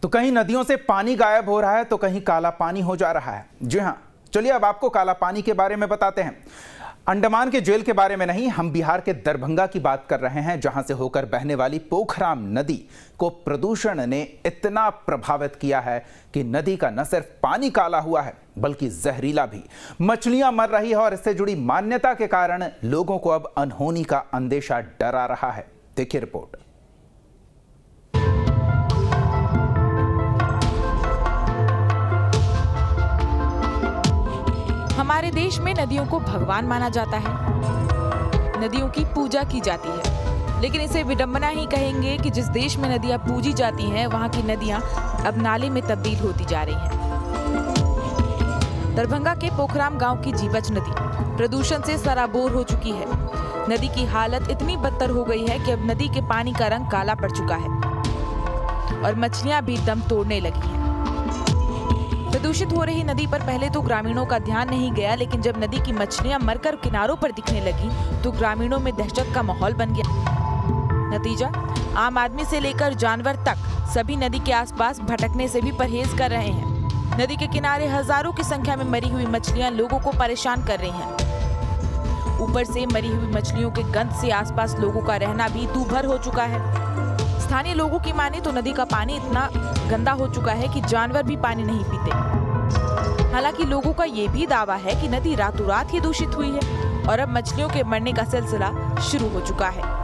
तो कहीं नदियों से पानी गायब हो रहा है तो कहीं काला पानी हो जा रहा है। जी हां, चलिए अब आपको काला पानी के बारे में बताते हैं। अंडमान के जेल के बारे में नहीं, हम बिहार के दरभंगा की बात कर रहे हैं, जहां से होकर बहने वाली पोखराम नदी को प्रदूषण ने इतना प्रभावित किया है कि नदी का न सिर्फ पानी काला हुआ है बल्कि जहरीला भी। मछलियां मर रही है और इससे जुड़ी मान्यता के कारण लोगों को अब अनहोनी का अंदेशा डरा रहा है। देखिए रिपोर्ट। हमारे देश में नदियों को भगवान माना जाता है, नदियों की पूजा की जाती है, लेकिन इसे विडंबना ही कहेंगे कि जिस देश में नदियां पूजी जाती हैं, वहां की नदियां अब नाले में तब्दील होती जा रही हैं। दरभंगा के पोखराम गांव की जीवच नदी प्रदूषण से सराबोर हो चुकी है। नदी की हालत इतनी बदतर हो गई है कि अब नदी के पानी का रंग काला पड़ चुका है और मछलियां भी दम तोड़ने लगी हैं। प्रदूषित हो रही नदी पर पहले तो ग्रामीणों का ध्यान नहीं गया, लेकिन जब नदी की मछलियां मरकर किनारों पर दिखने लगी तो ग्रामीणों में दहशत का माहौल बन गया। नतीजा, आम आदमी से लेकर जानवर तक सभी नदी के आसपास भटकने से भी परहेज कर रहे हैं। नदी के किनारे हजारों की संख्या में मरी हुई मछलियां लोगों को परेशान कर रही हैं। ऊपर से मरी हुई मछलियों के गंध से आसपास लोगों का रहना भी दूभर हो चुका है। स्थानीय लोगों की माने तो नदी का पानी इतना गंदा हो चुका है कि जानवर भी पानी नहीं पीते। हालांकि लोगों का ये भी दावा है कि नदी रातों रात ही दूषित हुई है और अब मछलियों के मरने का सिलसिला शुरू हो चुका है।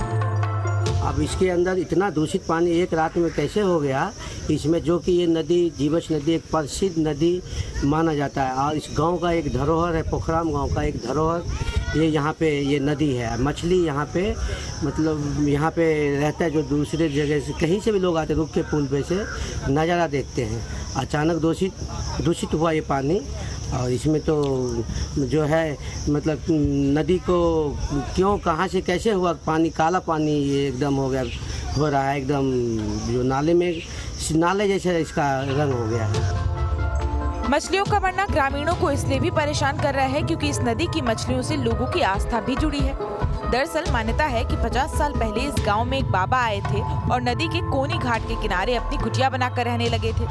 अब इसके अंदर इतना दूषित पानी एक रात में कैसे हो गया, इसमें जो कि ये नदी जीवच नदी एक प्रसिद्ध नदी माना जाता है और इस गांव का एक धरोहर है, पोखराम गांव का एक धरोहर ये यहाँ पे ये नदी है। मछली यहाँ पे मतलब यहाँ पे रहता है, जो दूसरे जगह से कहीं से भी लोग आते रुक के पुल पे से नज़ारा देखते हैं। अचानक दूषित हुआ ये पानी और इसमें तो जो है मतलब नदी को क्यों कहाँ से कैसे हुआ पानी काला पानी ये एकदम हो रहा है, एकदम जो नाले जैसे इसका रंग हो गया है। मछलियों का मरना ग्रामीणों को इसलिए भी परेशान कर रहा है क्योंकि इस नदी की मछलियों से लोगों की आस्था भी जुड़ी है। दरअसल मान्यता है कि 50 साल पहले इस गांव में एक बाबा आए थे और नदी के कोनी घाट के किनारे अपनी कुटिया बनाकर रहने लगे थे।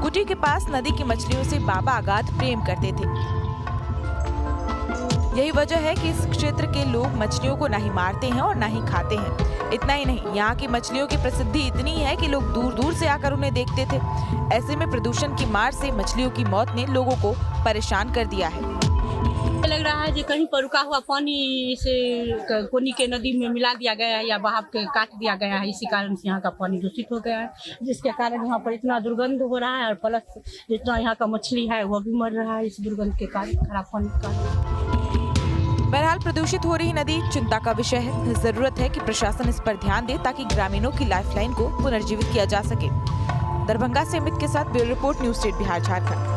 कुटी के पास नदी की मछलियों से बाबा अगाध प्रेम करते थे। यही वजह है कि इस क्षेत्र के लोग मछलियों को ना ही मारते हैं और ना ही खाते हैं। इतना ही नहीं, यहाँ की मछलियों की प्रसिद्धि इतनी है कि लोग दूर दूर से आकर उन्हें देखते थे। ऐसे में प्रदूषण की मार से मछलियों की मौत ने लोगों को परेशान कर दिया है। लग रहा है कि कहीं पर रुका हुआ पानी से कोनी के नदी में मिला दिया गया है या बहाव के काट दिया गया है, इसी कारण से यहाँ का पानी दूषित हो गया है, जिसके कारण यहाँ पर इतना दुर्गंध हो रहा है और प्लस जितना यहाँ का मछली है वो भी मर रहा है इस दुर्गंध के कारण, खराब पानी के कारण। बहरहाल प्रदूषित हो रही नदी चिंता का विषय है। जरूरत है कि प्रशासन इस पर ध्यान दे ताकि ग्रामीणों की लाइफलाइन को पुनर्जीवित किया जा सके। दरभंगा से अमित के साथ bureau report, news state Bihar Jharkhand.